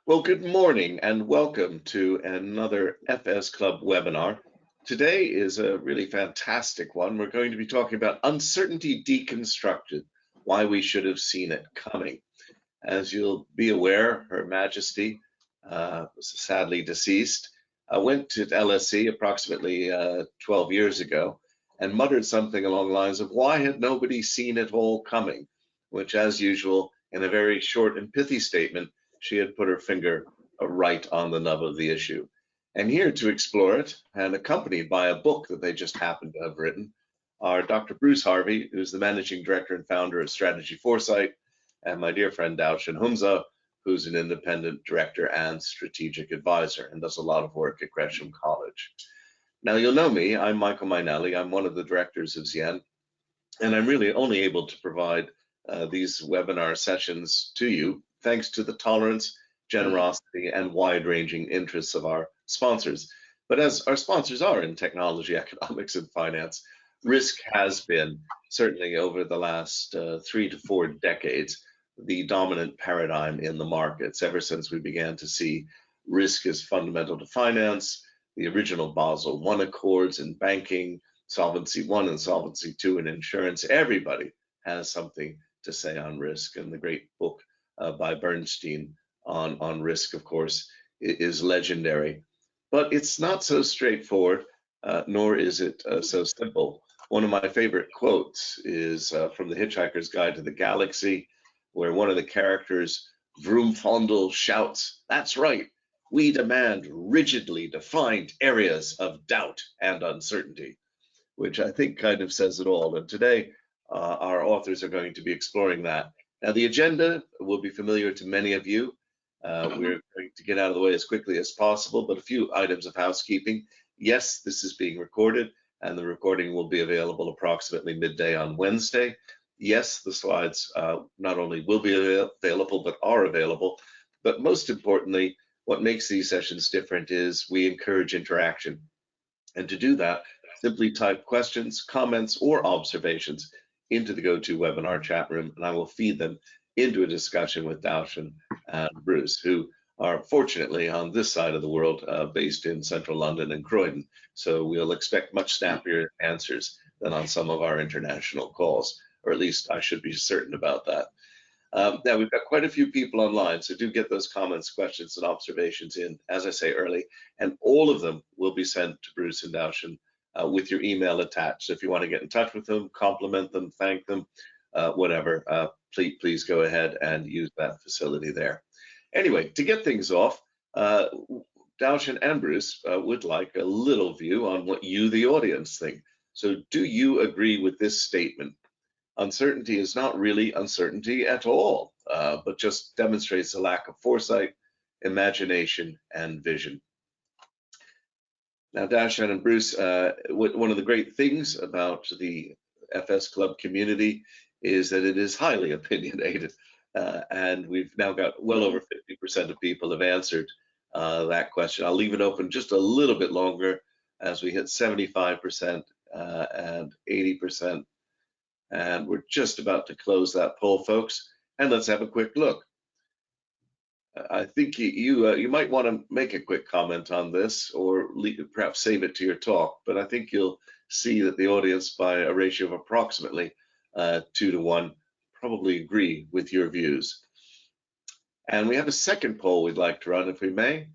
Well, good morning and welcome to another FS Club webinar. Today is a really fantastic one. We're going to be talking about uncertainty deconstructed, why we should have seen it coming. As you'll be aware, Her Majesty, sadly deceased, went to LSE approximately 12 years ago and muttered something along the lines of, why had nobody seen it all coming? Which, as usual, in a very short and pithy statement, she had put her finger right on the nub of the issue. And here to explore it, and accompanied by a book that they just happened to have written, are Dr. Bruce Harvey, who's the managing director and founder of Strategy Foresight, and my dear friend Dowshan, who's an independent director and strategic advisor and does a lot of work at Gresham College. Now, you'll know me. I'm Michael Mainelli. I'm one of the directors of Zien, and I'm really only able to provide these webinar sessions to you thanks to the tolerance, generosity, and wide-ranging interests of our sponsors. But as our sponsors are in technology, economics, and finance, risk has been, certainly over the last 3 to 4 decades, the dominant paradigm in the markets ever since we began to see risk as fundamental to finance, the original Basel I Accords in banking, Solvency I and Solvency II in insurance. Everybody has something to say on risk, and the great book by Bernstein on risk, of course, is legendary. But it's not so straightforward, nor is it so simple. One of my favorite quotes is from The Hitchhiker's Guide to the Galaxy, where one of the characters, Vroomfondle, shouts, "That's right, we demand rigidly defined areas of doubt and uncertainty," which I think kind of says it all. And today, our authors are going to be exploring that. Now, the agenda will be familiar to many of you. We're going to get out of the way as quickly as possible, but a few items of housekeeping. Yes, this is being recorded, and the recording will be available approximately midday on Wednesday. Yes, the slides not only will be available, but are available. But most importantly, what makes these sessions different is we encourage interaction. And to do that, simply type questions, comments, or observations into the GoToWebinar chat room, and I will feed them into a discussion with Dowshan and Bruce, who are fortunately on this side of the world, based in central London and Croydon. So we'll expect much snappier answers than on some of our international calls, or at least I should be certain about that. Now, we've got quite a few people online, so do get those comments, questions, and observations in, as I say, early, and all of them will be sent to Bruce and Dowshan with your email attached. So if you want to get in touch with them, compliment them, thank them, whatever, please go ahead and use that facility there. Anyway, to get things off, Dowshan and Bruce would like a little view on what you, the audience, think. So do you agree with this statement? Uncertainty is not really uncertainty at all, but just demonstrates a lack of foresight, imagination, and vision. Now, Dowshan and Bruce, one of the great things about the FS Club community is that it is highly opinionated, and we've now got well over 50% of people have answered that question. I'll leave it open just a little bit longer as we hit 75% and 80%. And we're just about to close that poll, folks. And let's have a quick look. I think you might want to make a quick comment on this, or perhaps save it to your talk. But I think you'll see that the audience, by a ratio of approximately 2 to 1, probably agree with your views. And we have a second poll we'd like to run, if we may.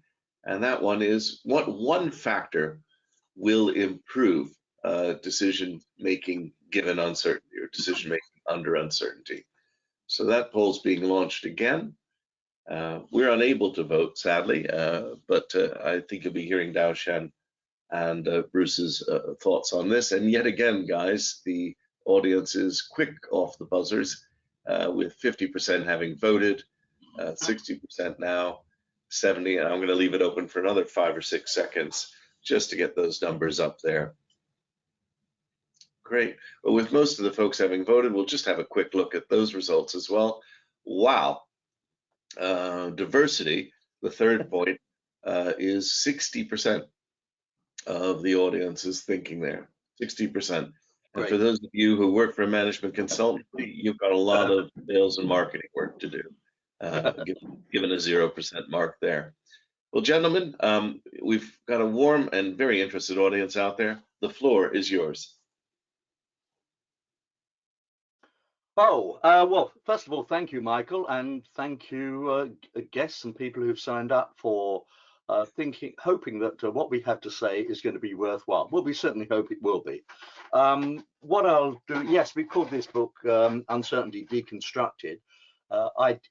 And that one is, what one factor will improve decision making given uncertainty, or decision making under uncertainty? So that poll's being launched again. We're unable to vote, sadly, but I think you'll be hearing Dowshan and Bruce's thoughts on this. And yet again, guys, the audience is quick off the buzzers, with 50% having voted, 60% now, 70, and I'm going to leave it open for another 5 or 6 seconds just to get those numbers up there. Great. Well, with most of the folks having voted, we'll just have a quick look at those results as well. Wow. Diversity, the third point, is 60% of the audience is thinking there, 60%. And for those of you who work for a management consultancy, you've got a lot of sales and marketing work to do. given a 0% mark there. Well, gentlemen, we've got a warm and very interested audience out there. The floor is yours. Well, first of all, thank you, Michael, and thank you, guests and people who've signed up for hoping that what we have to say is going to be worthwhile. Well, we certainly hope it will be. What I'll do, yes, we called this book Uncertainty Deconstructed.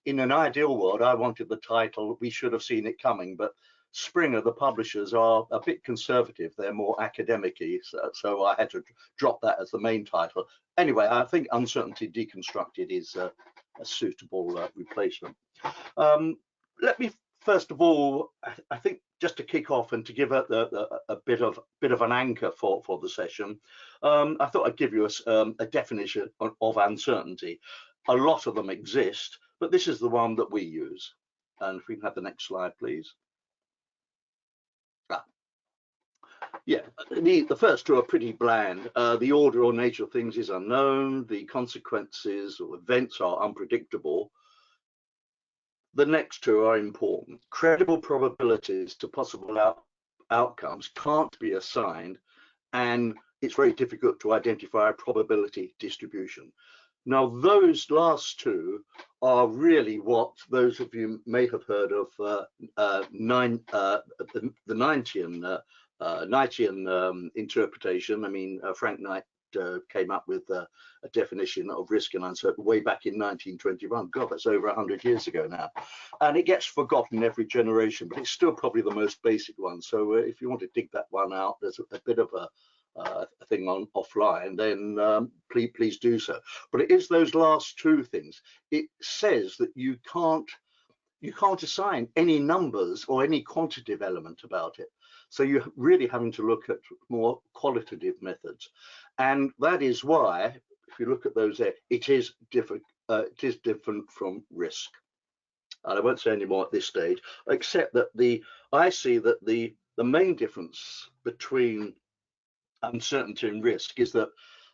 In an ideal world, I wanted the title, We Should Have Seen It Coming, but Springer, the publishers, are a bit conservative. They're more academic-y, so I had to drop that as the main title. Anyway, I think Uncertainty Deconstructed is a suitable replacement. Let me first of all, I think, just to kick off and to give a bit of an anchor for the session, I thought I'd give you a definition of uncertainty. A lot of them exist, but this is the one that we use. And if we can have the next slide, please. Yeah, the first two are pretty bland. The order or nature of things is unknown. The consequences or events are unpredictable. The next two are important. Credible probabilities to possible outcomes can't be assigned, and it's very difficult to identify a probability distribution. Now, those last two are really what those of you may have heard of the Knightian interpretation. I mean, Frank Knight came up with a definition of risk and uncertainty way back in 1921. God, that's over 100 years ago now. And it gets forgotten every generation, but it's still probably the most basic one. So if you want to dig that one out, there's a bit of a thing on offline, then please do so. But it is those last two things. It says that you can't assign any numbers or any quantitative element about it. So you're really having to look at more qualitative methods. And that is why, if you look at those there, it is different from risk. And I won't say any more at this stage, except that I see that the main difference between uncertainty and risk is that,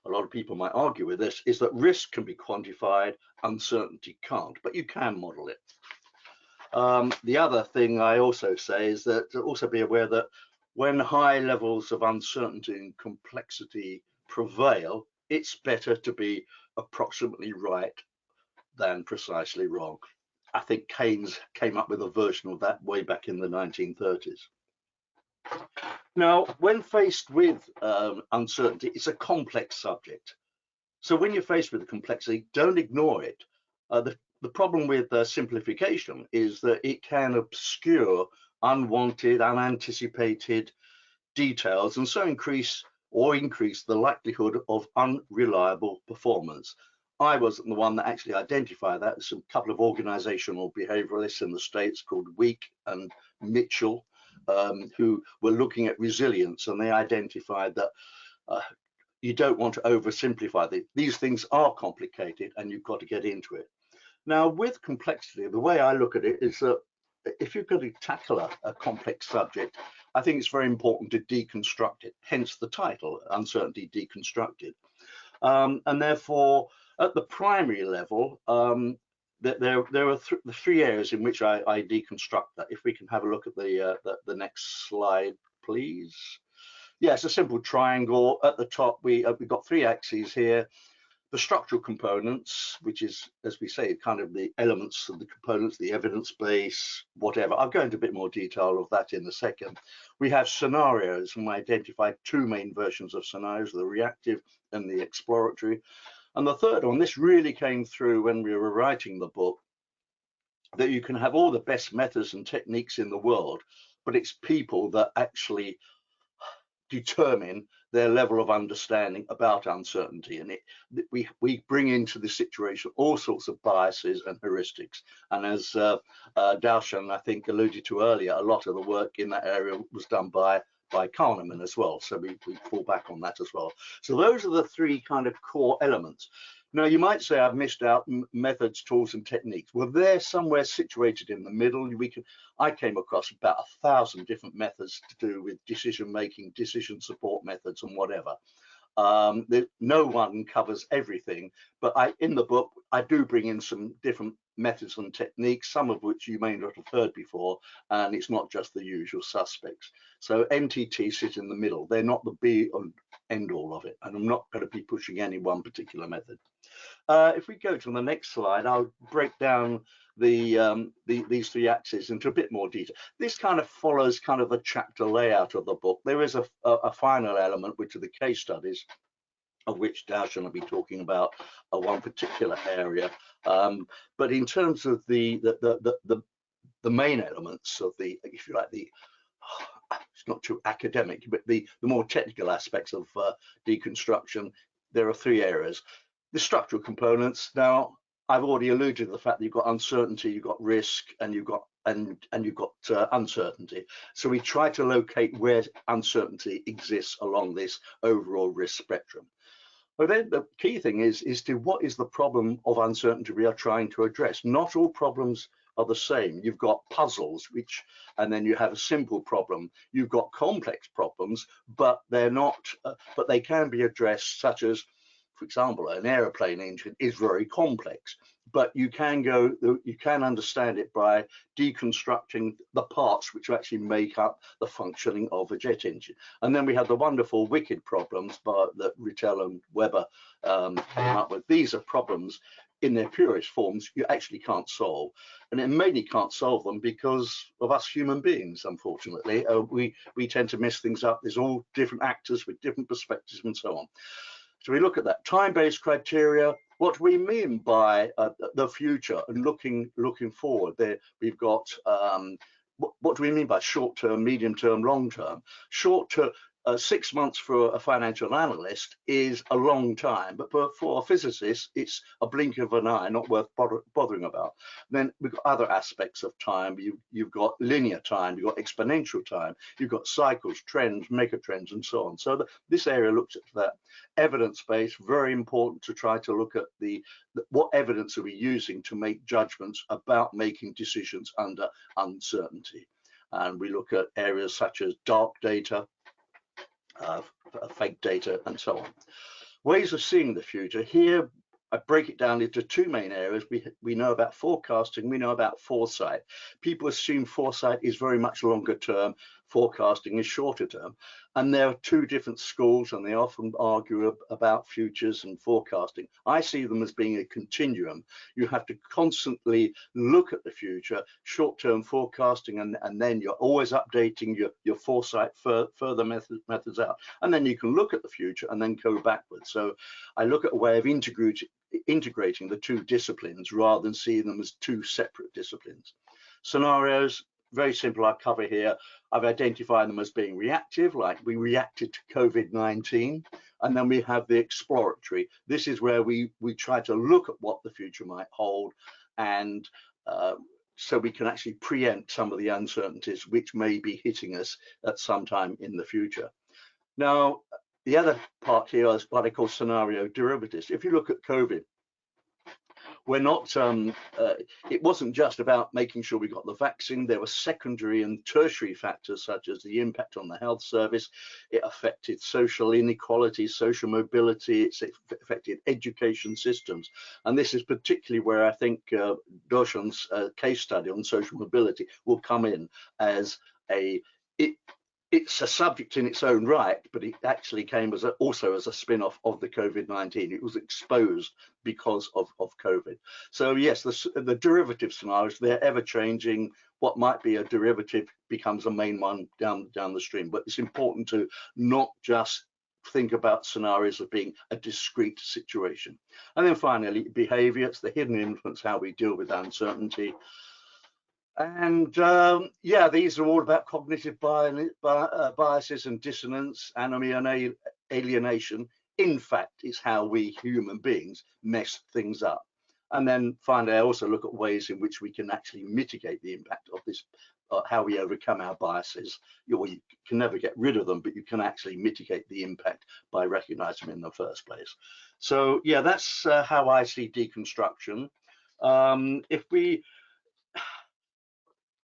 a lot of people might argue with this, is that risk can be quantified, uncertainty can't, but you can model it. The other thing I also say is that also be aware that when high levels of uncertainty and complexity prevail, it's better to be approximately right than precisely wrong. I think Keynes came up with a version of that way back in the 1930s. Now, when faced with uncertainty, it's a complex subject. So when you're faced with the complexity, don't ignore it. The problem with simplification is that it can obscure unwanted, unanticipated details, and so increase the likelihood of unreliable performance. I wasn't the one that actually identified that. There's a couple of organizational behavioralists in the States called Week and Mitchell, who were looking at resilience, and they identified that you don't want to oversimplify these things are complicated, and you've got to get into it. Now, with complexity, the way I look at it is that if you're going to tackle a complex subject, I think it's very important to deconstruct it, hence the title, Uncertainty Deconstructed. And therefore, at the primary level, there are the three areas in which I deconstruct that. If we can have a look at the next slide, please. Yeah, it's a simple triangle. At the top, we've got three axes here. The structural components, which is, as we say, kind of the elements of the components, the evidence base, whatever. I'll go into a bit more detail of that in a second. We have scenarios, and we identified two main versions of scenarios, the reactive and the exploratory. And the third one, this really came through when we were writing the book, that you can have all the best methods and techniques in the world, but it's people that actually determine their level of understanding about uncertainty, and we bring into the situation all sorts of biases and heuristics. And as Dowshan, I think, alluded to earlier, a lot of the work in that area was done by Kahneman as well, so we fall back on that as well. So those are the three kind of core elements. Now, you might say I've missed out methods, tools, and techniques. Well, they're somewhere situated in the middle. I came across about 1,000 different methods to do with decision making, decision support methods, and whatever. No one covers everything, but in the book, I do bring in some different methods and techniques, some of which you may not have heard before, and it's not just the usual suspects. So NTT sit in the middle. They're not the be and end all of it, and I'm not going to be pushing any one particular method. If we go to the next slide, I'll break down these three axes into a bit more detail. This kind of follows kind of the chapter layout of the book. There is a final element, which are the case studies, of which Dowshan will be talking about one particular area. But in terms of the main elements of the, if you like, it's not too academic, but the more technical aspects of deconstruction, there are three areas. The structural components. Now, I've already alluded to the fact that you've got uncertainty, you've got risk, and you've got uncertainty. So we try to locate where uncertainty exists along this overall risk spectrum. But then the key thing is to what is the problem of uncertainty we are trying to address? Not all problems are the same. You've got puzzles, and then you have a simple problem. You've got complex problems, but they're not, but they can be addressed, such as, for example, an aeroplane engine is very complex, but you can understand it by deconstructing the parts which actually make up the functioning of a jet engine. And then we have the wonderful wicked problems that Rittel and Weber came up with. These are problems in their purest forms you actually can't solve, and it mainly can't solve them because of us human beings. Unfortunately, we tend to mess things up. There's all different actors with different perspectives and so on. So we look at that time-based criteria. What do we mean by the future and looking forward? There we've got what do we mean by short-term, medium-term, long-term? Short-term, 6 months for a financial analyst is a long time, but for a physicist, it's a blink of an eye, not worth bothering about. Then we've got other aspects of time. You've got linear time, you've got exponential time, you've got cycles, trends, megatrends, and so on. So this area looks at that. Evidence-based, very important to try to look at what evidence are we using to make judgments about making decisions under uncertainty. And we look at areas such as dark data, fake data, and so on. Ways of seeing the future. Here, I break it down into two main areas. We know about forecasting, we know about foresight. People assume foresight is very much longer term, forecasting is shorter term. And there are two different schools, and they often argue about futures and forecasting. I see them as being a continuum. You have to constantly look at the future, short-term forecasting, and then you're always updating your foresight further methods out. And then you can look at the future and then go backwards. So I look at a way of integrating the two disciplines rather than seeing them as two separate disciplines. Scenarios, very simple, I'll cover here. I've identified them as being reactive, like we reacted to COVID-19, and then we have the exploratory. This is where we try to look at what the future might hold, and so we can actually preempt some of the uncertainties which may be hitting us at some time in the future. Now, the other part here is what I call scenario derivatives. If you look at COVID, we're not, it wasn't just about making sure we got the vaccine. There were secondary and tertiary factors such as the impact on the health service. It affected social inequality, social mobility. It's affected education systems. And this is particularly where I think Dowshan's case study on social mobility will come in as it's a subject in its own right, but it actually came as also as a spin-off of the COVID-19. It was exposed because of COVID. So yes, the derivative scenarios, they're ever changing. What might be a derivative becomes a main one down the stream. But it's important to not just think about scenarios as being a discrete situation. And then finally, behavior. It's the hidden influence, how we deal with uncertainty. And yeah, these are all about cognitive biases and dissonance, anomie and alienation. In fact, it's how we human beings mess things up. And then finally, I also look at ways in which we can actually mitigate the impact of this, how we overcome our biases. You can never get rid of them, but you can actually mitigate the impact by recognizing them in the first place. So yeah, that's how I see deconstruction.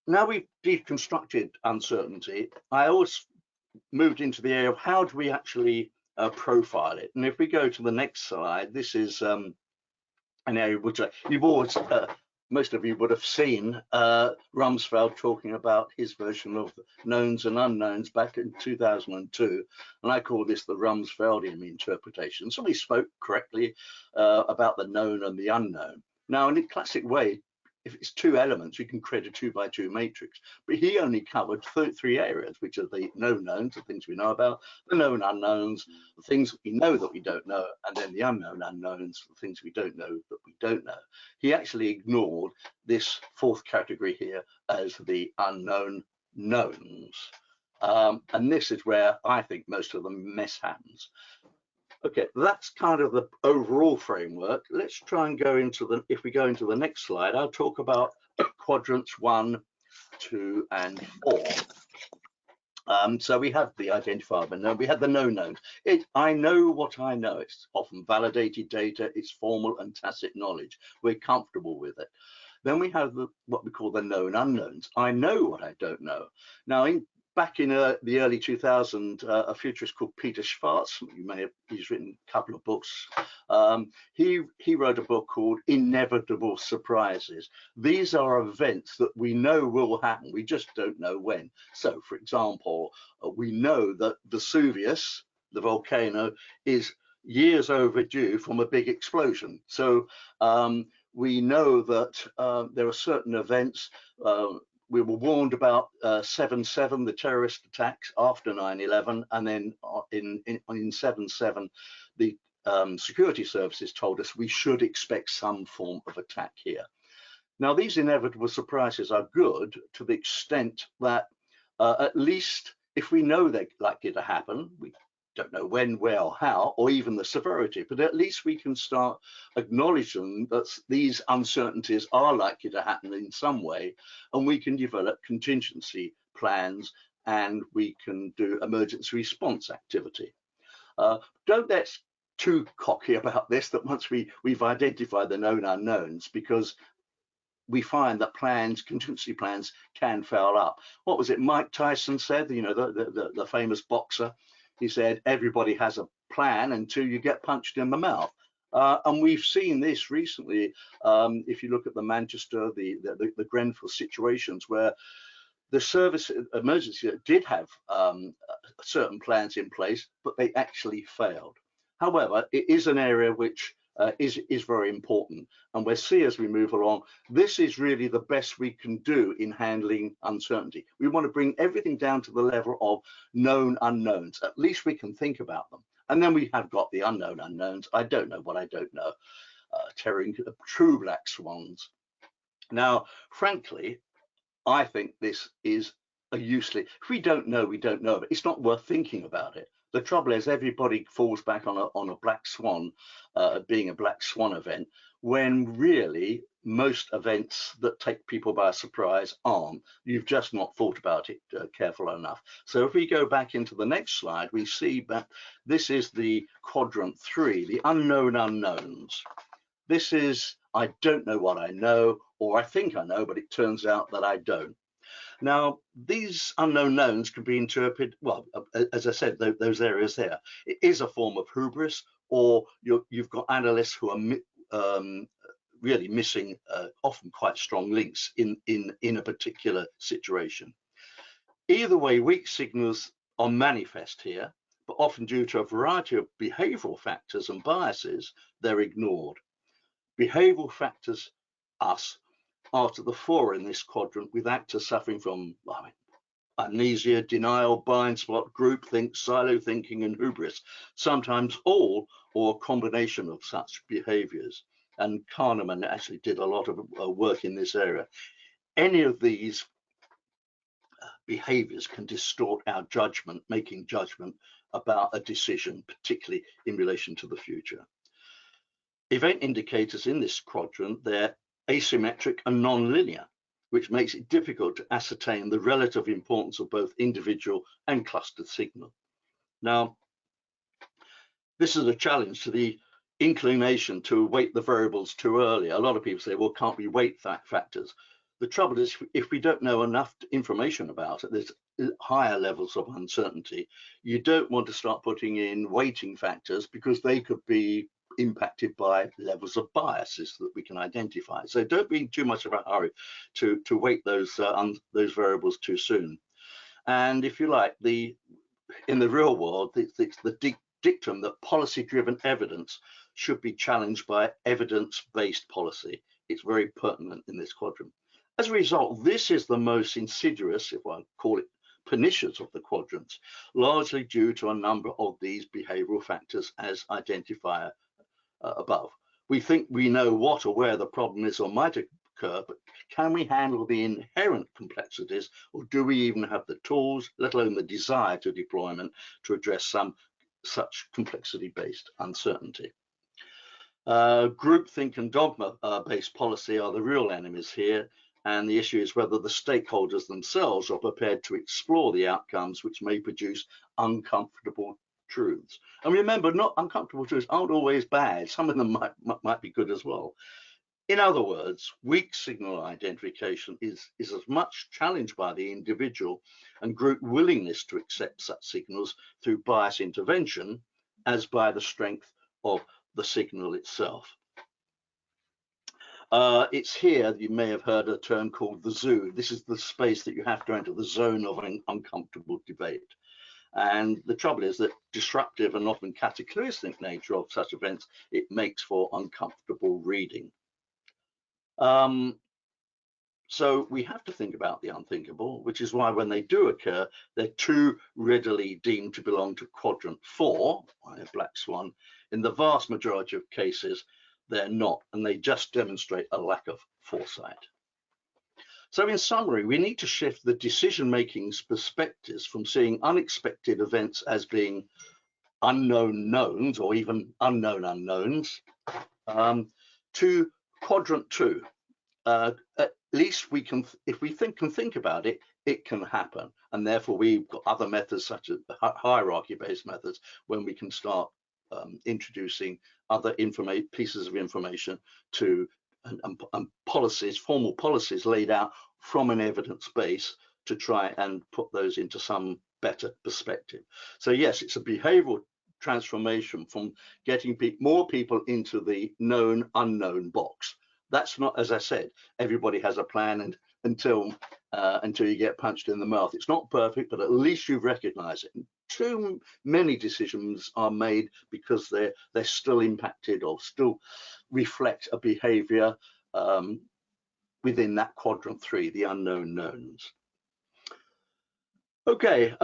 Now we've deconstructed uncertainty, I always moved into the area of how do we actually profile it. And if we go to the next slide, this is an area which you've always most of you would have seen Rumsfeld talking about his version of knowns and unknowns back in 2002, and I call this the Rumsfeldian interpretation. So he spoke correctly about the known and the unknown. Now, in a classic way, if it's two elements, you can create a 2 by 2 matrix. But he only covered three areas, which are the known knowns, the things we know about, the known unknowns, the things we know that we don't know, and then the unknown unknowns, the things we don't know that we don't know. He actually ignored this fourth category here as the unknown knowns. And this is where I think most of the mess happens. Okay, that's kind of the overall framework. Let's try and go into the, if we go into the next slide, I'll talk about quadrants 1, 2, and 4. So we have the identifiable known, we have the known knowns. I know what I know. It's often validated data, it's formal and tacit knowledge. We're comfortable with it. Then we have what we call the known unknowns. I know what I don't know. Now, back in the early 2000s, a futurist called Peter Schwartz, he's written a couple of books. He wrote a book called Inevitable Surprises. These are events that we know will happen, we just don't know when. So, for example, we know that Vesuvius, the volcano, is years overdue from a big explosion. So we know that there are certain events. We were warned about 7/7, the terrorist attacks after 9/11, and then in 7/7, the security services told us we should expect some form of attack here. Now, these inevitable surprises are good to the extent that at least if we know they're likely to happen, we don't know when, where, or how, or even the severity, but at least we can start acknowledging that these uncertainties are likely to happen in some way, and we can develop contingency plans and we can do emergency response activity. Don't get too cocky about this, that once we've identified the known unknowns, because we find that contingency plans can fail up. What was it Mike Tyson said, you know, the famous boxer? He said, everybody has a plan until you get punched in the mouth. And we've seen this recently. If you look at the Manchester, the Grenfell situations where the service emergency did have certain plans in place, but they actually failed. However, it is an area which is very important, and we'll see as we move along, this is really the best we can do in handling uncertainty. We want to bring everything down to the level of known unknowns. At least we can think about them. And then we have got the unknown unknowns. I don't know what I don't know. True black swans. Now, frankly, I think this is a useless, if we don't know, we don't know, but it's not worth thinking about it. The trouble is everybody falls back on a black swan, being a black swan event, when really most events that take people by surprise aren't. You've just not thought about it careful enough. So if we go back into the next slide, we see that this is the quadrant 3, the unknown unknowns. This is, I don't know what I know, or I think I know, but it turns out that I don't. Now, these unknown knowns can be interpreted, well, as I said, those areas there. It is a form of hubris, or you've got analysts who are really missing often quite strong links in a particular situation. Either way, weak signals are manifest here, but often due to a variety of behavioral factors and biases, they're ignored. Behavioral factors, us, are to the fore in this quadrant, with actors suffering from amnesia, denial, blind spot, groupthink, silo thinking, and hubris, sometimes all or a combination of such behaviors. And Kahneman actually did a lot of work in this area. Any of these behaviors can distort our judgment, making judgment about a decision, particularly in relation to the future. Event indicators in this quadrant, they're asymmetric and non-linear, which makes it difficult to ascertain the relative importance of both individual and clustered signal. Now, this is a challenge to the inclination to weight the variables too early. A lot of people say, well, can't we weight factors? The trouble is, if we don't know enough information about it, there's higher levels of uncertainty. You don't want to start putting in weighting factors because they could be impacted by levels of biases that we can identify. So don't be in too much of a hurry to weight those variables too soon. And if you like, in the real world, the dictum that policy-driven evidence should be challenged by evidence-based policy. It's very pertinent in this quadrant. As a result, this is the most insidious, if I call it pernicious, of the quadrants, largely due to a number of these behavioral factors as identified above. We think we know what or where the problem is or might occur, but can we handle the inherent complexities, or do we even have the tools, let alone the desire to deployment, to address some such complexity-based uncertainty? Groupthink and dogma-based policy are the real enemies here, and the issue is whether the stakeholders themselves are prepared to explore the outcomes which may produce uncomfortable truths. And remember, not uncomfortable truths aren't always bad. Some of them might be good as well. In other words, weak signal identification is as much challenged by the individual and group willingness to accept such signals through bias intervention as by the strength of the signal itself. It's here you may have heard a term called the zoo. This is the space that you have to enter, the zone of an uncomfortable debate. And the trouble is that disruptive and often cataclysmic nature of such events, it makes for uncomfortable reading. So we have to think about the unthinkable, which is why when they do occur, they're too readily deemed to belong to quadrant 4, black swan. In the vast majority of cases, they're not, and they just demonstrate a lack of foresight. So in summary, we need to shift the decision-making perspectives from seeing unexpected events as being unknown knowns or even unknown unknowns to quadrant 2. At least we can, if we can think about it, it can happen. And therefore we've got other methods such as hierarchy-based methods when we can start introducing other pieces of information to and policies, formal policies laid out from an evidence base to try and put those into some better perspective. So yes, it's a behavioral transformation from getting more people into the known unknown box. That's not, as I said, everybody has a plan, and until you get punched in the mouth. It's not perfect, but at least you've recognized it. Too many decisions are made because they're still impacted or still reflect a behavior within that quadrant 3, the unknown knowns. Okay,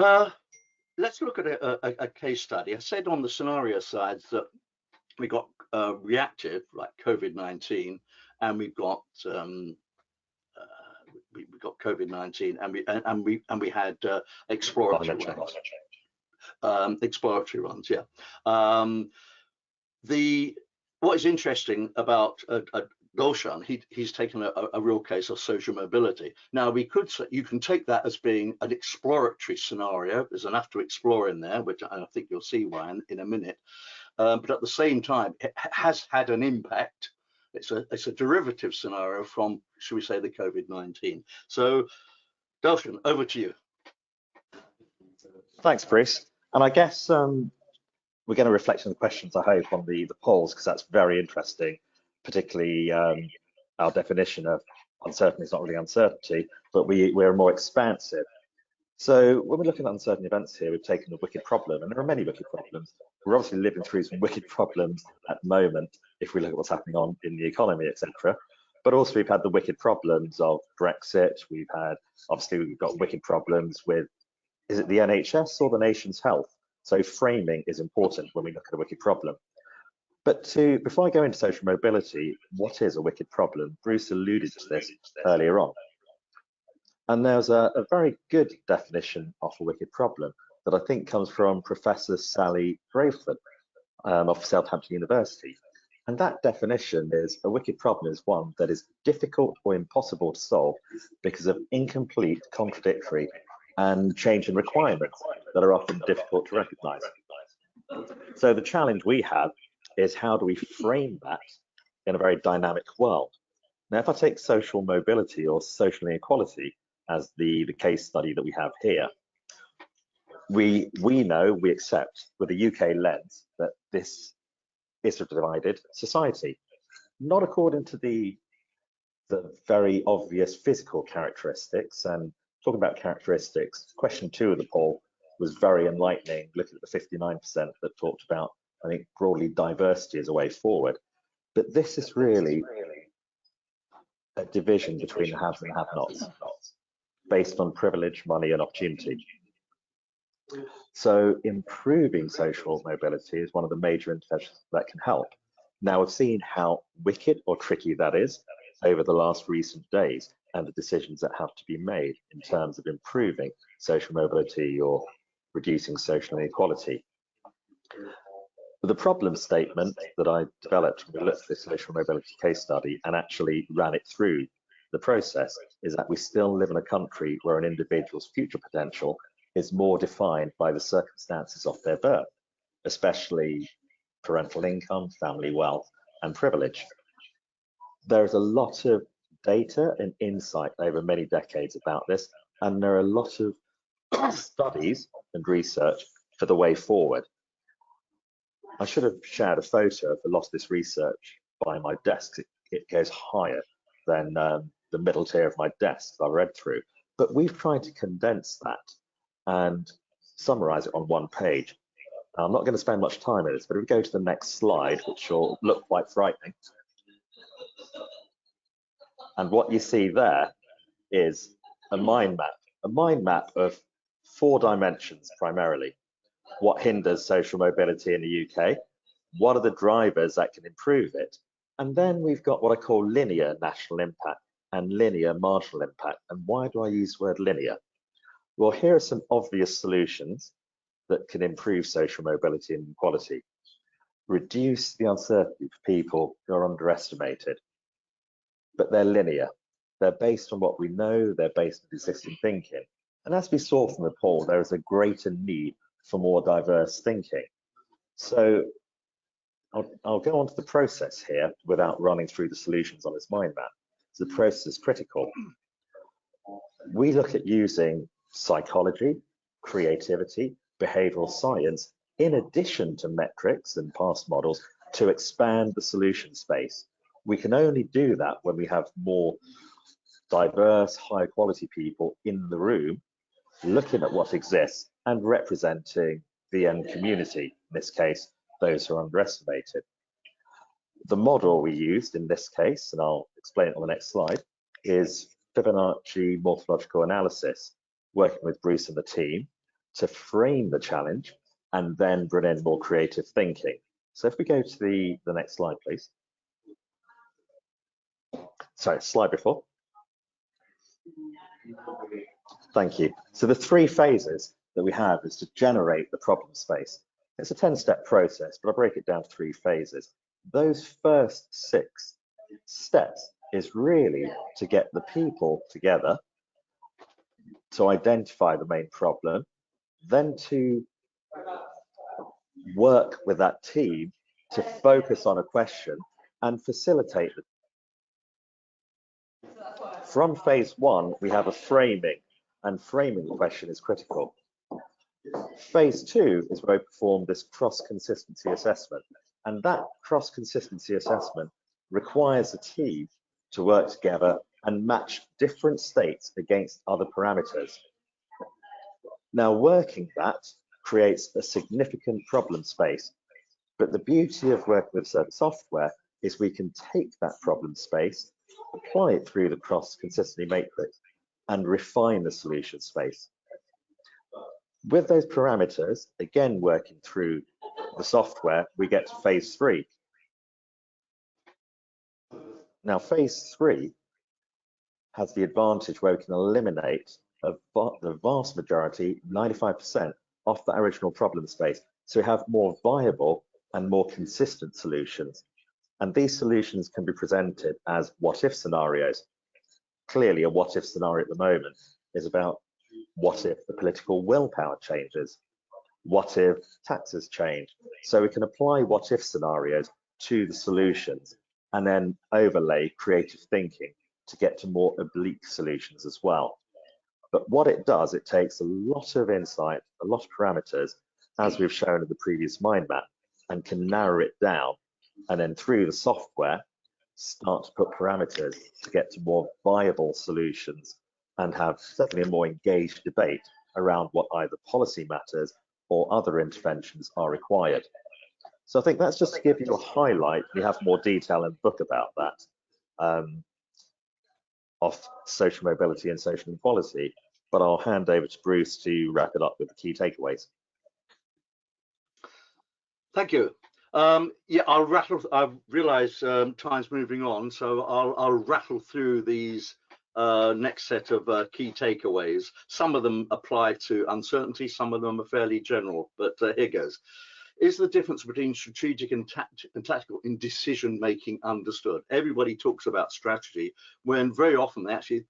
let's look at a case study. I said on the scenario sides that we got reactive, like COVID-19, and we've got we got COVID-19, and we had exploratory runs. Exploratory runs, yeah. What is interesting about Dowshan, he's taken a real case of social mobility. Now you can take that as being an exploratory scenario. There's enough to explore in there, which I think you'll see why in a minute. But at the same time, it has had an impact. It's a derivative scenario from, should we say, the COVID-19. So, Dowshan, over to you. Thanks, Bruce. And I guess we're going to reflect on the questions, I hope, on the polls, because that's very interesting, particularly our definition of uncertainty is not really uncertainty, but we're more expansive. So when we're looking at uncertain events here, we've taken a wicked problem, and there are many wicked problems. We're obviously living through some wicked problems at the moment, if we look at what's happening in the economy, etc. But also we've had the wicked problems of Brexit. We've got wicked problems with, is it the NHS or the nation's health? So framing is important when we look at a wicked problem. But before I go into social mobility, what is a wicked problem? Bruce alluded to this earlier on. And there's a very good definition of a wicked problem that I think comes from Professor Sally Braithwaite of Southampton University. And that definition is a wicked problem is one that is difficult or impossible to solve because of incomplete, contradictory, and changing requirements that are often difficult to recognize. So the challenge we have is how do we frame that in a very dynamic world? Now, if I take social mobility or social inequality as the case study that we have here, we know, we accept with a UK lens that this is a divided society, not according to the very obvious physical characteristics. And talking about characteristics, question 2 of the poll was very enlightening, looking at the 59% that talked about, I think, broadly diversity as a way forward. But this is really a division between the haves and the have-nots, based on privilege, money, and opportunity. So improving social mobility is one of the major interventions that can help. Now, we've seen how wicked or tricky that is over the last recent days, and the decisions that have to be made in terms of improving social mobility or reducing social inequality. The problem statement that I developed when we looked at the social mobility case study and actually ran it through the process is that we still live in a country where an individual's future potential is more defined by the circumstances of their birth, especially parental income, family wealth, and privilege. There's a lot of data and insight over many decades about this, and there are a lot of studies and research for the way forward. I should have shared a photo of a lot of this research by my desk. It goes higher than the middle tier of my desk that I read through, but we've tried to condense that and summarize it on one page. I'm not going to spend much time on this, but if we go to the next slide, which will look quite frightening. And what you see there is a mind map of 4 dimensions primarily. What hinders social mobility in the UK? What are the drivers that can improve it? And then we've got what I call linear national impact and linear marginal impact. And why do I use the word linear? Well, here are some obvious solutions that can improve social mobility and equality. Reduce the uncertainty for people who are underestimated, but they're linear. They're based on what we know, they're based on existing thinking. And as we saw from the poll, there is a greater need for more diverse thinking. So I'll go on to the process here without running through the solutions on this mind map. So the process is critical. We look at using psychology, creativity, behavioral science, in addition to metrics and past models, to expand the solution space. We can only do that when we have more diverse, high quality people in the room, looking at what exists and representing the end community, in this case, those who are underestimated. The model we used in this case, and I'll explain it on the next slide, is Fibonacci morphological analysis, working with Bruce and the team to frame the challenge and then bring in more creative thinking. So if we go to the next slide, please. Sorry, slide before. Thank you. So the 3 phases that we have is to generate the problem space. It's a 10-step process, but I break it down to 3 phases. Those first 6 steps is really to get the people together, to identify the main problem, then to work with that team to focus on a question and facilitate it. From phase 1, we have a framing, and framing the question is critical. Phase 2 is where we perform this cross-consistency assessment, and that cross-consistency assessment requires a team to work together and match different states against other parameters. Now, working that creates a significant problem space, but the beauty of working with certain software is we can take that problem space, apply it through the cross-consistency matrix, and refine the solution space. With those parameters, again working through the software, we get to phase 3. Now, phase 3 has the advantage where we can eliminate the vast majority, 95%, of the original problem space. So we have more viable and more consistent solutions. And these solutions can be presented as what-if scenarios. Clearly, a what-if scenario at the moment is about what if the political willpower changes? What if taxes change? So we can apply what-if scenarios to the solutions and then overlay creative thinking to get to more oblique solutions as well. But what it does, it takes a lot of insight, a lot of parameters, as we've shown in the previous mind map, and can narrow it down and then through the software, start to put parameters to get to more viable solutions and have certainly a more engaged debate around what either policy matters or other interventions are required. So I think that's just to give you a highlight. We have more detail in the book about that, of social mobility and social equality, but I'll hand over to Bruce to wrap it up with the key takeaways. Thank you. Yeah, I realise time's moving on, so I'll rattle through these next set of key takeaways. Some of them apply to uncertainty, some of them are fairly general, but here goes. Is the difference between strategic and tactical in decision making understood? Everybody talks about strategy when very often they actually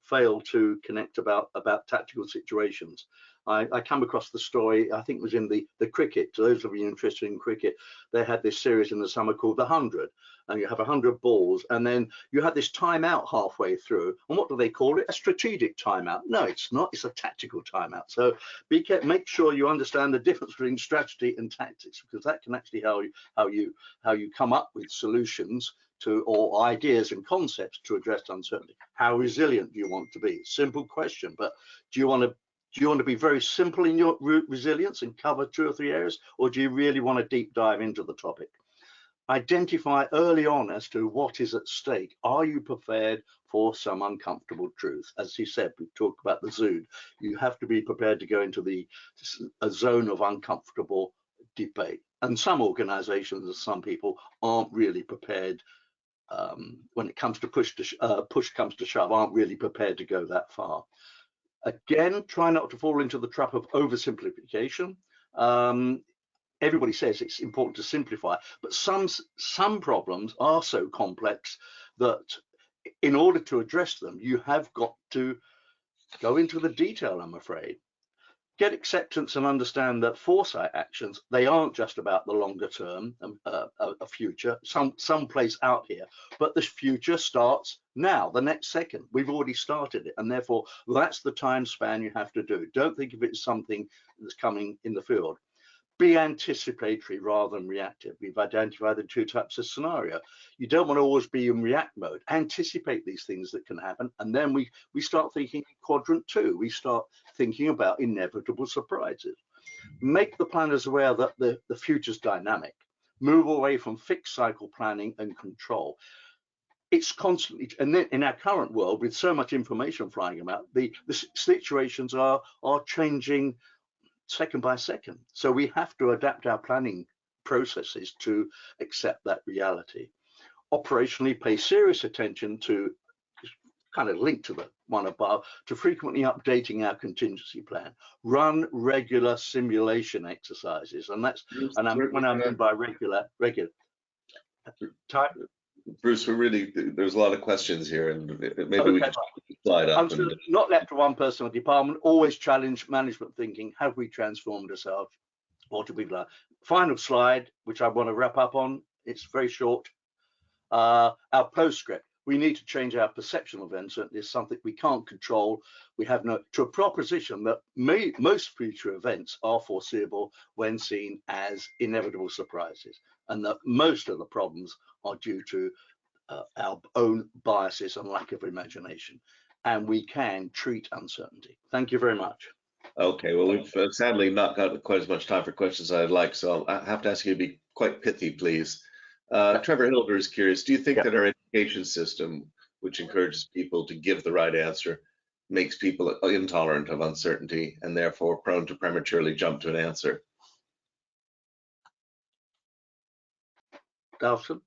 fail to connect about tactical situations. I come across the story, I think it was in the cricket. To those of you interested in cricket, they had this series in the summer called the 100, and you have 100 balls, and then you have this timeout halfway through. And what do they call it? A strategic timeout. No, it's not. It's a tactical timeout. So make sure you understand the difference between strategy and tactics, because that can actually how you come up with solutions to, or ideas and concepts to address uncertainty. How resilient do you want to be? Simple question, but do you want to be very simple in your resilience and cover 2 or 3 areas, or do you really want to deep dive into the topic? Identify early on as to what is at stake. Are you prepared for some uncomfortable truth? As he said, we talked about the Zood. You have to be prepared to go into a zone of uncomfortable debate. And some organizations and some people aren't really prepared when it comes to push comes to shove, aren't really prepared to go that far. Again, try not to fall into the trap of oversimplification. Everybody says it's important to simplify, but some problems are so complex that in order to address them, you have got to go into the detail, I'm afraid. Get acceptance and understand that foresight actions, they aren't just about the longer term, a future, someplace out here, but the future starts now, the next second. We've already started it, and therefore that's the time span you have to do. Don't think of it as something that's coming in the field. Be anticipatory rather than reactive. We've identified the 2 types of scenario. You don't want to always be in react mode. Anticipate these things that can happen, and then we start thinking quadrant 2. We start thinking about inevitable surprises. Make the planners aware that the future's dynamic. Move away from fixed cycle planning and control. It's constantly, and then in our current world, with so much information flying about, the situations are changing second by second. So we have to adapt our planning processes to accept that reality. Operationally, pay serious attention to, kind of linked to the one above, to frequently updating our contingency plan. Run regular simulation exercises, and that's, and when I mean by regular type. Bruce, there's a lot of questions here, and maybe we can slide up. I'm not left to one person or department. Always challenge management thinking. Have we transformed ourselves? What have we learned? Final slide, which I want to wrap up on. It's very short. Our postscript. We need to change our perception of uncertainty. It's something we can't control. We have to a proposition that most future events are foreseeable when seen as inevitable surprises, and that most of the problems are due to our own biases and lack of imagination. And we can treat uncertainty. Thank you very much. Okay, well, we've sadly not got quite as much time for questions as I'd like, so I'll have to ask you to be quite pithy, please. Trevor Hilder is curious, do you think that our education system, which encourages people to give the right answer, makes people intolerant of uncertainty and therefore prone to prematurely jump to an answer? Dowshan?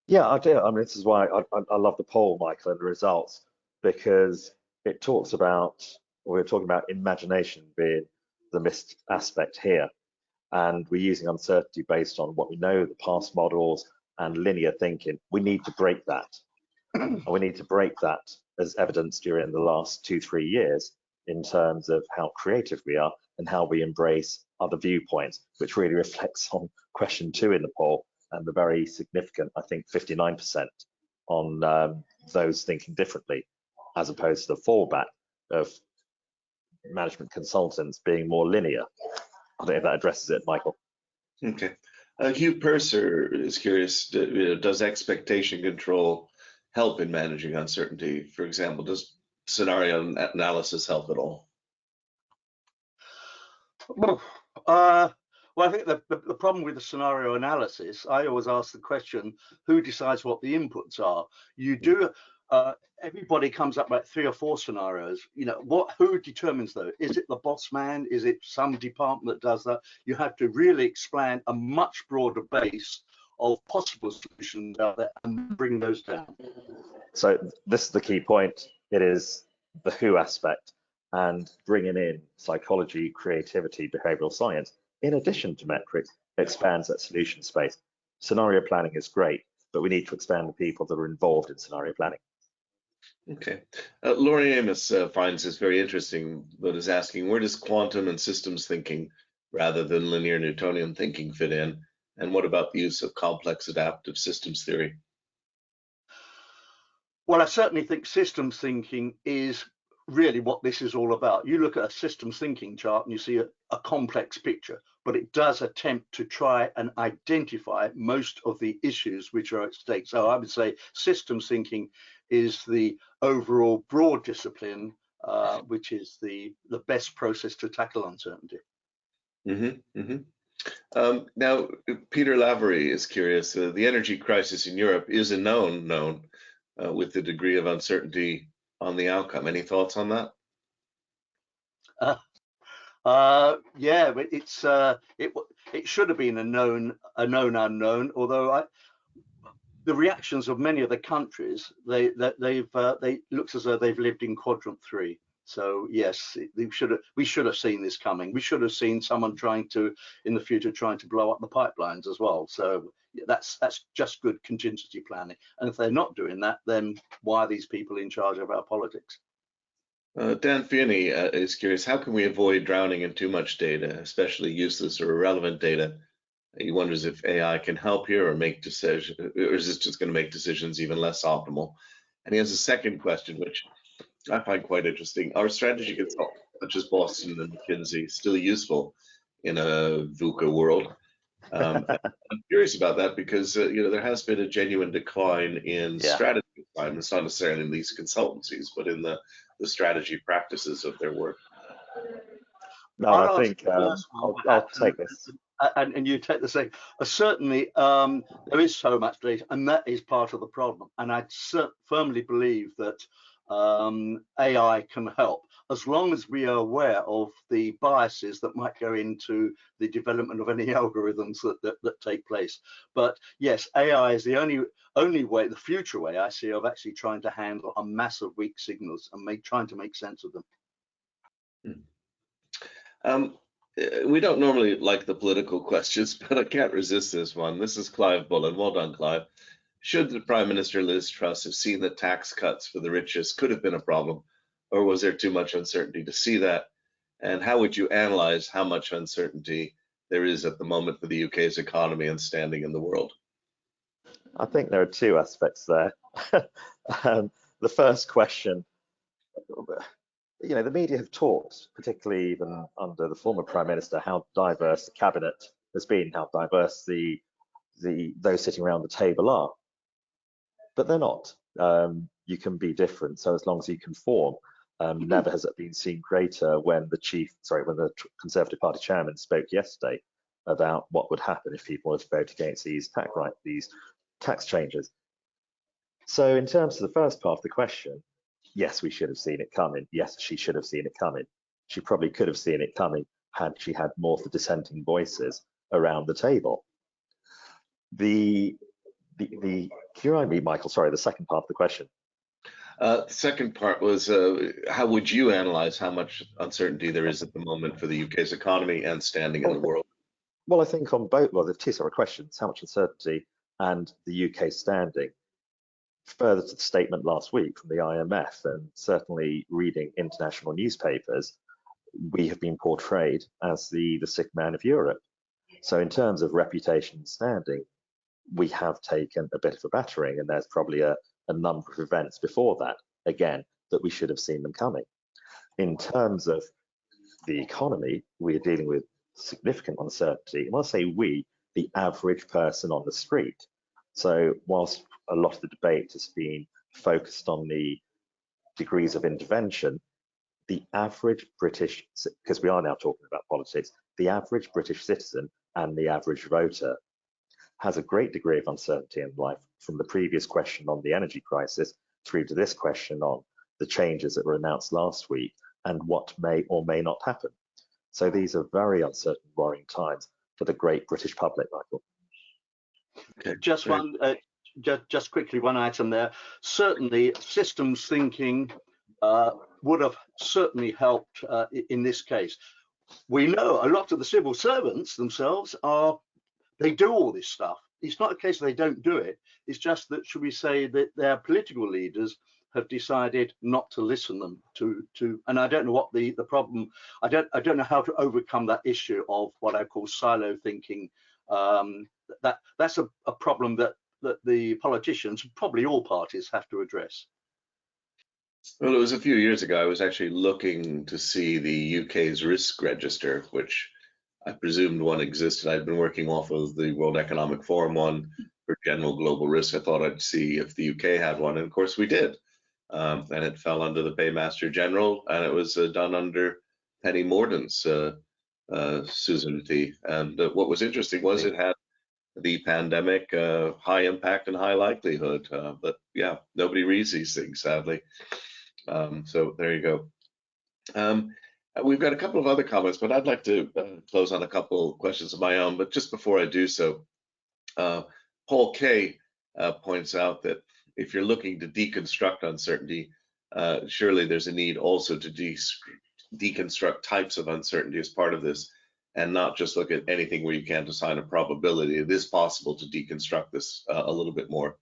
Yeah, I do. I mean, this is why I love the poll, Michael, and the results, because it talks about, we're talking about imagination being the missed aspect here. And we're using uncertainty based on what we know, the past models and linear thinking. We need to break that. And we need to break that as evidenced during the last 2-3 years in terms of how creative we are and how we embrace other viewpoints, which really reflects on question 2 in the poll and the very significant, I think, 59% on those thinking differently, as opposed to the fallback of management consultants being more linear. I don't know if that addresses it, Michael. Okay. Hugh Purser is curious, does expectation control help in managing uncertainty? For example, does scenario analysis help at all? Well, I think the problem with the scenario analysis, I always ask the question, who decides what the inputs are? You do, everybody comes up with 3 or 4 scenarios. Who determines those? Is it the boss man? Is it some department that does that? You have to really explain a much broader base of possible solutions out there and bring those down. So this is the key point. It is the who aspect and bringing in psychology, creativity, behavioral science, in addition to metrics, expands that solution space. Scenario planning is great, but we need to expand the people that are involved in scenario planning. Okay. Laurie Amos finds this very interesting, but is asking, where does quantum and systems thinking rather than linear Newtonian thinking fit in? And what about the use of complex adaptive systems theory? Well, I certainly think systems thinking is really what this is all about. You look at a systems thinking chart and you see a complex picture, but it does attempt to try and identify most of the issues which are at stake. So I would say systems thinking is the overall broad discipline, which is the best process to tackle uncertainty. Now, Peter Lavery is curious. The energy crisis in Europe is a known with the degree of uncertainty on the outcome. Any thoughts on that? Yeah, but it should have been a known unknown. Although the reactions of many of the countries, they looks as though they've lived in quadrant 3. So yes, we should have seen this coming. We should have seen someone in the future trying to blow up the pipelines as well. So that's just good contingency planning. And if they're not doing that, then why are these people in charge of our politics? Dan Finney is curious, how can we avoid drowning in too much data, especially useless or irrelevant data? He wonders if AI can help here or make decisions, or is this just going to make decisions even less optimal? And he has a second question, which I find quite interesting. Are strategy consultants such as Boston and McKinsey still useful in a VUCA world? I'm curious about that because there has been a genuine decline in strategy assignments, not necessarily in these consultancies, but in the strategy practices of their work. No, I think I'll take this. And you take the same. Certainly, there is so much data, and that is part of the problem. And I firmly believe that AI can help, as long as we are aware of the biases that might go into the development of any algorithms that take place. But yes, AI is the only way, the future way I see of actually trying to handle a mass of weak signals and trying to make sense of them. We don't normally like the political questions, but I can't resist this one. This is Clive Bullen. Well done, Clive. Should the Prime Minister Liz Truss have seen that tax cuts for the richest could have been a problem, or was there too much uncertainty to see that? And how would you analyze how much uncertainty there is at the moment for the UK's economy and standing in the world? I think there are 2 aspects there. The first question, the media have talked, particularly even under the former Prime Minister, how diverse the cabinet has been, how diverse those sitting around the table are. But they're not. You can be different, so as long as you conform. Never has it been seen greater when the Conservative Party chairman spoke yesterday about what would happen if people were to vote against these tax changes. So in terms of the first part of the question, yes, we should have seen it coming. Yes, she should have seen it coming. She probably could have seen it coming had she had more of the dissenting voices around the table. Can you remind me, Michael, sorry, the second part of the question? The second part was, how would you analyze how much uncertainty there is at the moment for the UK's economy and standing in the world? Well, I think on both, the 2 separate questions, how much uncertainty and the UK standing. Further to the statement last week from the IMF, and certainly reading international newspapers, we have been portrayed as the sick man of Europe. So in terms of reputation and standing, we have taken a bit of a battering, and there's probably a number of events before that, again, that we should have seen them coming. In terms of the economy, we are dealing with significant uncertainty. And when I say we, the average person on the street. So whilst a lot of the debate has been focused on the degrees of intervention, the average British, because we are now talking about politics, the average British citizen and the average voter has a great degree of uncertainty in life, from the previous question on the energy crisis through to this question on the changes that were announced last week and what may or may not happen. So these are very uncertain, worrying times for the great British public, Michael. Okay. Just quickly, one item there. Certainly, systems thinking would have certainly helped in this case. We know a lot of the civil servants themselves they do all this stuff. It's not a case they don't do it. It's just that, should we say, that their political leaders have decided not to listen them to. And I don't know what the problem. I don't know how to overcome that issue of what I call silo thinking. That's a problem that the politicians, probably all parties, have to address. Well, it was a few years ago, I was actually looking to see the UK's risk register, which I presumed one existed. I'd been working off of the World Economic Forum one for general global risk. I thought I'd see if the UK had one, and of course we did. And it fell under the Paymaster General, and it was done under Penny Mordaunt's suzerainty. And what was interesting was it had the pandemic, high impact and high likelihood. But yeah, nobody reads these things, sadly. So there you go. We've got a couple of other comments, but I'd like to close on a couple questions of my own. But just before I do so, Paul K points out that if you're looking to deconstruct uncertainty, surely there's a need also to deconstruct types of uncertainty as part of this, and not just look at anything where you can't assign a probability. It is possible to deconstruct this a little bit more,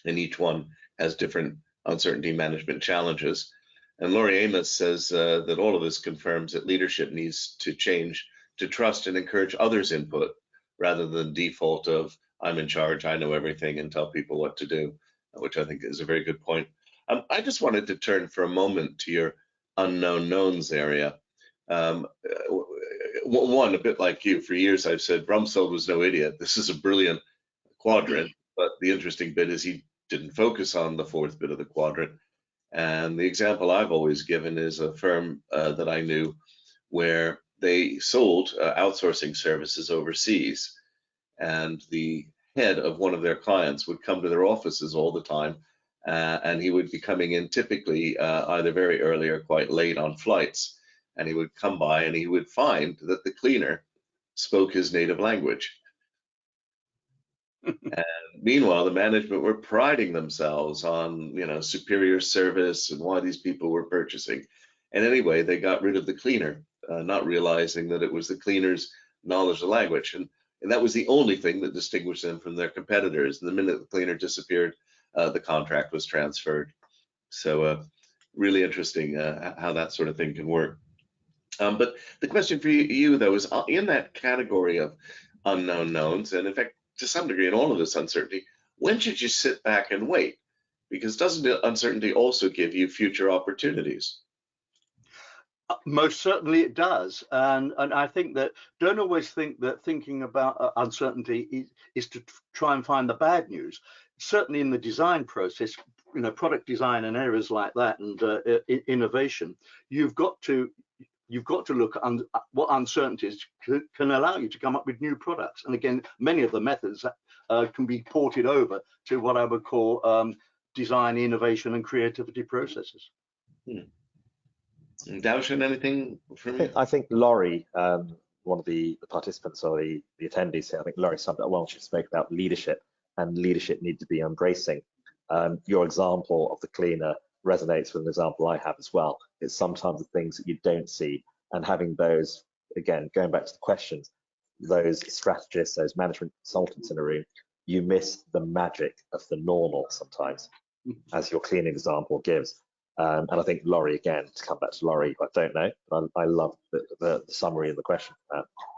and each one has different uncertainty management challenges. And Laurie Amos says that all of this confirms that leadership needs to change to trust and encourage others' input rather than default of I'm in charge, I know everything, and tell people what to do, which I think is a very good point. I just wanted to turn for a moment to your unknown knowns area. One, a bit like you, for years I've said Rumsfeld was no idiot. This is a brilliant quadrant, but the interesting bit is he didn't focus on the fourth bit of the quadrant. And the example I've always given is a firm that I knew where they sold outsourcing services overseas, and the head of one of their clients would come to their offices all the time, and he would be coming in typically either very early or quite late on flights, and he would come by and he would find that the cleaner spoke his native language. And meanwhile, the management were priding themselves on, superior service and why these people were purchasing. And anyway, they got rid of the cleaner, not realizing that it was the cleaner's knowledge of language. And that was the only thing that distinguished them from their competitors. And the minute the cleaner disappeared, the contract was transferred. So really interesting how that sort of thing can work. But the question for you, though, is in that category of unknown knowns, and in fact, to some degree in all of this uncertainty, when should you sit back and wait? Because doesn't uncertainty also give you future opportunities? Most certainly it does. And I think that don't always think that thinking about uncertainty is to try and find the bad news. Certainly in the design process, product design and areas like that, and innovation, you've got to look at what uncertainties can allow you to come up with new products. And again, many of the methods can be ported over to what I would call design, innovation, and creativity processes. Dowshan, anything from you? I think Laurie, one of the participants or the attendees here, I think Laurie summed it up well. She spoke about leadership, and leadership need to be embracing. Your example of the cleaner resonates with an example I have as well. It's sometimes the things that you don't see, and having those, again, going back to the questions, those strategists, those management consultants in a room, you miss the magic of the normal sometimes, as your cleaning example gives. And I think Laurie, again, to come back to Laurie, I don't know, but I love the summary of the question.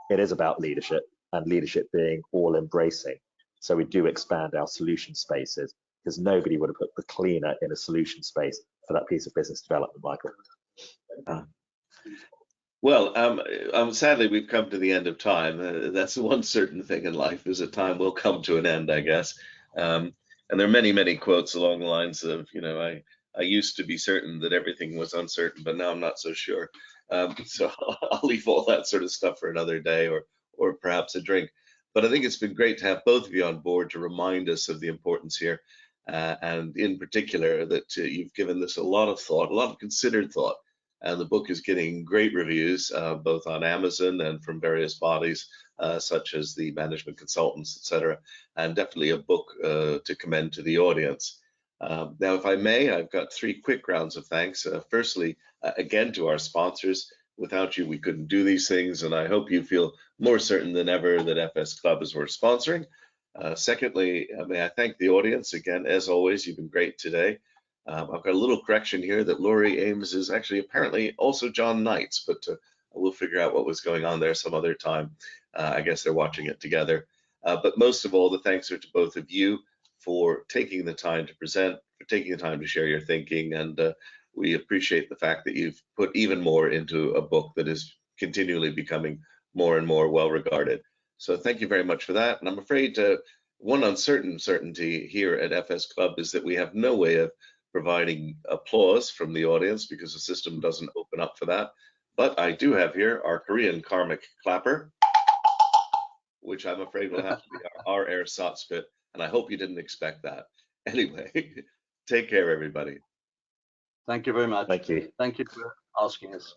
It is about leadership, and leadership being all embracing. So we do expand our solution spaces, because nobody would have put the cleaner in a solution space for that piece of business development, Michael. Well, sadly, we've come to the end of time. That's the one certain thing in life, is that time will come to an end, I guess. And there are many, many quotes along the lines of, I used to be certain that everything was uncertain, but now I'm not so sure. So I'll leave all that sort of stuff for another day, or perhaps a drink. But I think it's been great to have both of you on board to remind us of the importance here, and in particular that you've given this a lot of thought, a lot of considered thought. And the book is getting great reviews, both on Amazon and from various bodies, such as the management consultants, etc. And definitely a book to commend to the audience. Now, if I may, I've got 3 quick rounds of thanks. Firstly, again, to our sponsors. Without you, we couldn't do these things, and I hope you feel more certain than ever that FS Club is worth sponsoring. Secondly, may I thank the audience again. As always, you've been great today. I've got a little correction here that Laurie Ames is actually apparently also John Knight's, but we'll figure out what was going on there some other time. I guess they're watching it together. But most of all, the thanks are to both of you for taking the time to present, for taking the time to share your thinking, and we appreciate the fact that you've put even more into a book that is continually becoming more and more well regarded. So thank you very much for that. And I'm afraid one uncertain certainty here at FS Club is that we have no way of providing applause from the audience because the system doesn't open up for that. But I do have here our Korean karmic clapper, which I'm afraid will have to be our ersatz spit, and I hope you didn't expect that. Anyway, take care, everybody. Thank you very much. Thank you. Thank you for asking us.